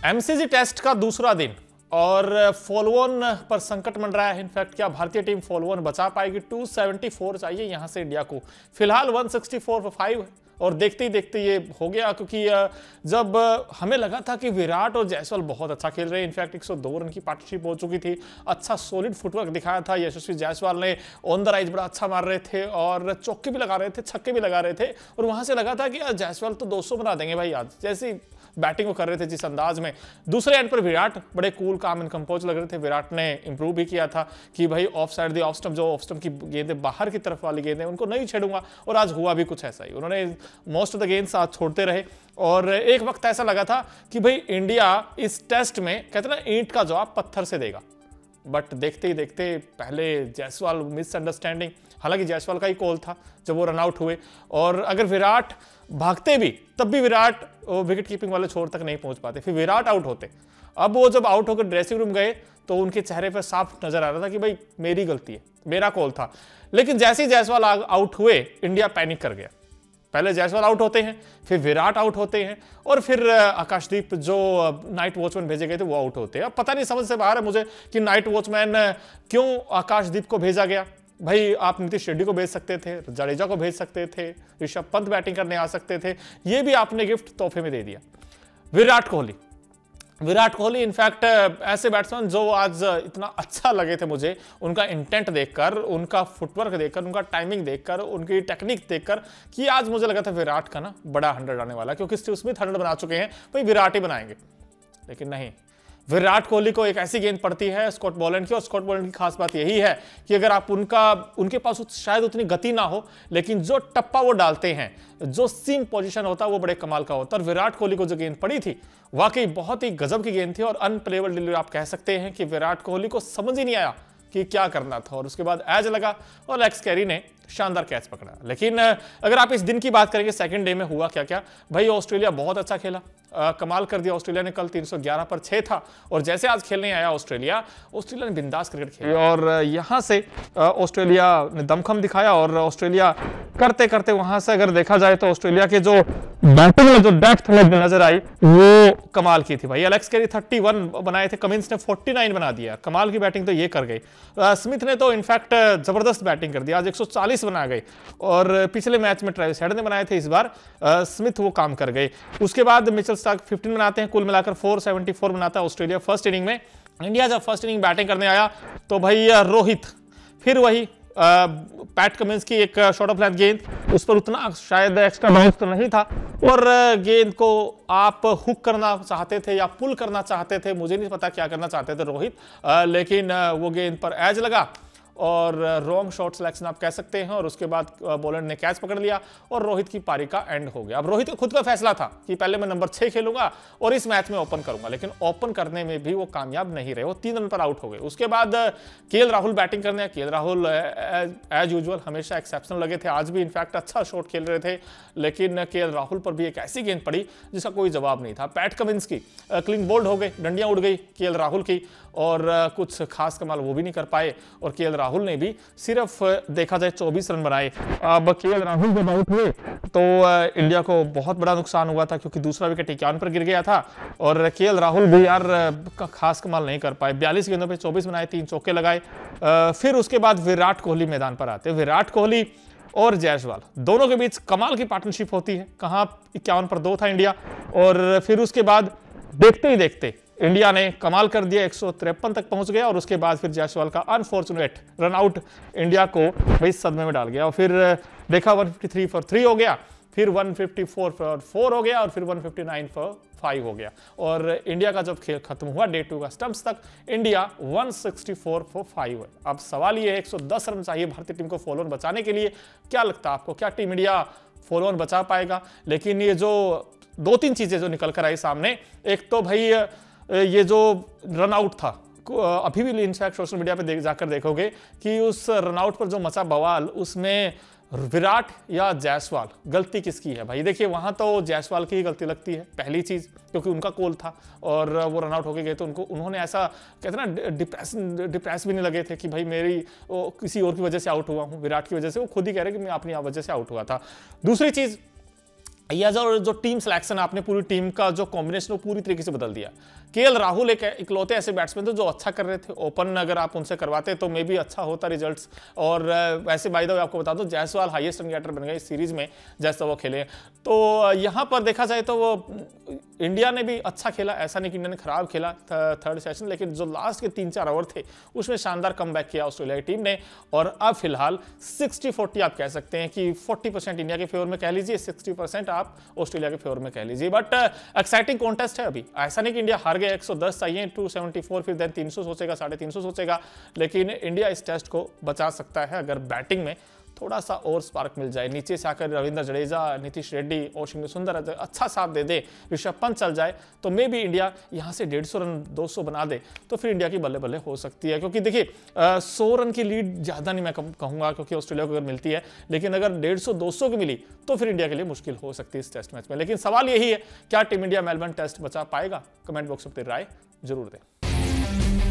MCG test का दूसरा दिन और फॉलोअन पर संकट मंडराया है। इनफैक्ट क्या भारतीय टीम फॉलोअन बचा पाएगी? 274 चाहिए यहां से इंडिया को, फिलहाल 164 for 5 और देखते ही देखते ये हो गया, क्योंकि जब हमें लगा था कि विराट और जायसवाल बहुत अच्छा खेल रहे हैं, इनफैक्ट 102 रन की पार्टनरशिप हो चुकी थी, अच्छा सॉलिड फुटवर्क दिखाया था यशस्वी जायसवाल ने, ऑन द राइज बड़ा अच्छा मार रहे थे और चौके भी लगा रहे थे, छक्के भी लगा रहे थे और वहां से लगा था कि जायसवाल तो 200 बना देंगे भाई आज, जैसी बैटिंग वो कर रहे थे जिस अंदाज में। दूसरे एंड पर विराट बड़े कूल काम एंड कंपोज लग रहे थे। विराट ने इंप्रूव भी किया था कि भाई of side the off stump, जो ऑफ स्टंप की गेंदें बाहर की तरफ वाली गेंदें उनको नहीं छेड़ूंगा, और आज हुआ भी कुछ ऐसा ही। उन्होंने मोस्ट ऑफ द गेंद्स आज छोड़ते रहे और एक वक्त ऐसा लगा था कि भाई इंडिया इस टेस्ट में कहते ना ईंट का जवाब पत्थर से देगा, बट देखते ही देखते पहले जायसवाल मिसअंडरस्टैंडिंग, हालांकि जायसवाल का ही कॉल था जब वो रन आउट हुए, और अगर विराट भागते भी तब भी विराट विकेट कीपिंग वाले छोर तक नहीं पहुंच पाते, फिर विराट आउट होते। अब वो जब आउट होकर ड्रेसिंग रूम गए तो उनके चेहरे पर साफ नजर आ रहा था कि भाई मेरी गलती है, मेरा कॉल था। लेकिन जैसे ही जायसवाल आउट हुए इंडिया पैनिक कर गया। पहले जायसवाल आउट होते हैं, फिर विराट आउट होते हैं और फिर आकाशदीप जो नाइट वॉचमैन भेजे गए थे वो आउट होते हैं। अब पता नहीं, समझ से बाहर है मुझे कि नाइट वॉचमैन क्यों आकाशदीप को भेजा गया। भाई आप नीतीश रेड्डी को भेज सकते थे, जडेजा को भेज सकते थे, ऋषभ पंत बैटिंग करने आ सकते थे, ये भी आपने गिफ्ट तोहफे में दे दिया। विराट कोहली इनफैक्ट ऐसे बैट्समैन जो आज इतना अच्छा लगे थे मुझे, उनका इंटेंट देखकर, उनका फुटवर्क देखकर, उनका टाइमिंग देखकर, उनकी टेक्निक देखकर, कि आज मुझे लगा था विराट का ना बड़ा 100 आने वाला, क्योंकि स्टीव स्मिथ 100 बना चुके हैं, भाई विराट ही बनाएंगे। लेकिन नहीं, विराट कोहली को एक ऐसी गेंद पड़ती है स्कॉट बोलैंड की, और स्कॉट बोलैंड की खास बात यही है कि अगर आप उनके पास शायद उतनी गति ना हो, लेकिन जो टप्पा वो डालते हैं, जो सीम पोजीशन होता है वो बड़े कमाल का होता है। और विराट कोहली को जो गेंद पड़ी थी वाकई बहुत ही गजब की गेंद थी और अनप्लेएबल डिलीवरी आप कह सकते हैं कि विराट कोहली को समझ ही नहीं आया कि क्या करना था, और उसके बाद एज लगा और लेग्स कैरी ने शानदार कैच पकड़ा। लेकिन अगर आप इस दिन की बात करेंगे, सेकंड डे में हुआ क्या क्या, भाई ऑस्ट्रेलिया बहुत अच्छा खेला, कमाल कर दिया ऑस्ट्रेलिया ने। कल 311 पर 6 था और जैसे आज खेलने आया ऑस्ट्रेलिया ने बिंदास क्रिकेट खेला और यहां से ऑस्ट्रेलिया ने दमखम दिखाया, और ऑस्ट्रेलिया करते करते वहां से अगर देखा जाए तो ऑस्ट्रेलिया के जो बैटिंग में जो डेप्थ नजर आई वो कमाल की थी। भाई एलेक्स कैरी 31 बनाए थे, कमिंस ने 49 बना दिया, कमाल की बैटिंग तो ये कर गई। स्मिथ ने तो इनफैक्ट जबरदस्त बैटिंग कर दिया, आज 140 बना गए, और पिछले मैच में ट्रेविस हेड ने बनाए थे, इस बार स्मिथ वो काम कर गए। उसके बाद मिचेल स्टार्क 15 बनाते हैं, कुल मिलाकर 474 बनाता है ऑस्ट्रेलिया फर्स्ट इनिंग में। इंडिया जब फर्स्ट इनिंग बैटिंग करने आया तो भाई रोहित फिर वही पैट कमिंस की एक शॉर्ट ऑफ लेंथ गेंद, उस पर उतना शायद एक्स्ट्रा बाउंस तो नहीं था, और गेंद को आप हुक करना चाहते थे या पुल करना चाहते थे, मुझे नहीं पता क्या करना चाहते थे रोहित, लेकिन वो गेंद पर एज लगा और रॉन्ग शॉट सिलेक्शन आप कह सकते हैं, और उसके बाद बॉलर ने कैच पकड़ लिया और रोहित की पारी का एंड हो गया। अब रोहित का खुद का फैसला था कि पहले मैं नंबर 6 खेलूंगा और इस मैच में ओपन करूंगा, लेकिन ओपन करने में भी वो कामयाब नहीं रहे, वो 3 रन पर आउट हो गए। उसके बाद केएल राहुल बैटिंग करने, केएल राहुल एज यूजुअल हमेशा एक्सेप्शनल लगे थे, आज भी इनफैक्ट अच्छा शॉट खेल रहे थे, लेकिन केएल राहुल पर भी एक ऐसी गेंद पड़ी जिसका कोई जवाब नहीं था। पैट कमिंस की क्लीन बोल्ड हो गए, डंडियां उड़ गई केएल राहुल की, और कुछ खास कमाल वो भी नहीं कर पाए, और केएल राहुल ने भी सिर्फ देखा जाए 24 रन बनाए। अब केएल राहुल जब आउट हुए तो इंडिया को बहुत बड़ा नुकसान हुआ था, क्योंकि दूसरा विकेट 51 पर गिर गया था, और केएल राहुल भी यार खास कमाल नहीं कर पाए, 42 गेंदों पे 24 बनाए, 3 चौके लगाए। फिर उसके बाद विराट कोहली मैदान पर आते, विराट कोहली और जायसवाल दोनों के बीच कमाल की पार्टनरशिप होती है, कहां 51 पर 2 था इंडिया, और फिर उसके बाद देखते ही देखते इंडिया ने कमाल कर दिया, 153 तक पहुंच गया, और उसके बाद फिर जायसवाल का अनफॉर्चुनेट रन आउट इंडिया को भाई सदमे में डाल गया, और फिर देखा 153 for 3 हो गया, फिर 154 for 4 हो गया, और फिर 159 for 5 हो गया, और इंडिया का जब खेल खत्म हुआ डे 2 का स्टंप्स तक, इंडिया 164 for 5 है। अब सवाल ये है 110 रन चाहिए भारतीय टीम को फॉलोअन बचाने के लिए, क्या लगता है आपको, क्या टीम इंडिया फॉलोअन बचा पाएगा? लेकिन ये जो 2-3 चीजें जो निकल कर आई सामने, एक तो भाई ये जो रन आउट था, अभी भी इनफैक्ट सोशल मीडिया पे जाकर देखोगे कि उस रन आउट पर जो मचा बवाल, उसमें विराट या जायसवाल, गलती किसकी है भाई? देखिए वहां तो जायसवाल की ही गलती लगती है, पहली चीज, क्योंकि उनका कॉल था और वो रन आउट होके गए, तो उन्होंने ऐसा कहते ना डिप्रेस भी नहीं लगे थे कि भाई मेरी किसी और की वजह से आउट हुआ हूं, विराट की वजह से, वो खुद ही कह रहे कि मैं अपनी वजह से आउट हुआ था। दूसरी चीज, यह जो टीम सिलेक्शन, आपने पूरी टीम का जो कॉम्बिनेशन वो पूरी तरीके से बदल दिया। केएल राहुल एक इकलौते ऐसे बैट्समैन थे जो अच्छा कर रहे थे, ओपन अगर आप उनसे करवाते तो मे भी अच्छा होता रिजल्ट्स। और वैसे बाय द वे आपको बता दो, जायसवाल हाईएस्ट रन गेटर बन गए इस सीरीज में जैसा वो खेले। तो यहाँ पर देखा जाए तो वो इंडिया ने भी अच्छा खेला, ऐसा नहीं कि इंडिया ने खराब खेला थर्ड सेशन, लेकिन जो लास्ट के 3-4 ओवर थे उसमें शानदार कमबैक किया ऑस्ट्रेलिया की टीम ने। और अब फिलहाल 60-40 आप कह सकते हैं कि 40% इंडिया के फेवर में कह लीजिए, 60% आप ऑस्ट्रेलिया के फेवर में कह लीजिए। बट एक्साइटिंग कॉन्टेस्ट है अभी, ऐसा नहीं कि इंडिया हार गया। 110 चाहिए, 274, फिर देन 300 सोचेगा, 350 सोचेगा, लेकिन इंडिया इस टेस्ट को बचा सकता है अगर बैटिंग में थोड़ा सा और स्पार्क मिल जाए। नीचे से आकर रविंद्र जडेजा, नीतीश रेड्डी, ओशिंग सुंदर अच्छा साथ दे दे, ऋषभ पंत चल जाए तो मे भी इंडिया यहाँ से 150 रन 200 बना दे तो फिर इंडिया की बल्ले बल्ले हो सकती है। क्योंकि देखिए 100 रन की लीड ज़्यादा नहीं मैं कहूँगा क्योंकि ऑस्ट्रेलिया को अगर मिलती है, लेकिन अगर 150-200 की मिली तो फिर इंडिया के लिए मुश्किल हो सकती है इस टेस्ट मैच में। लेकिन सवाल यही है, क्या टीम इंडिया मेलबर्न टेस्ट बचा पाएगा? कमेंट बॉक्स में अपनी राय जरूर दें।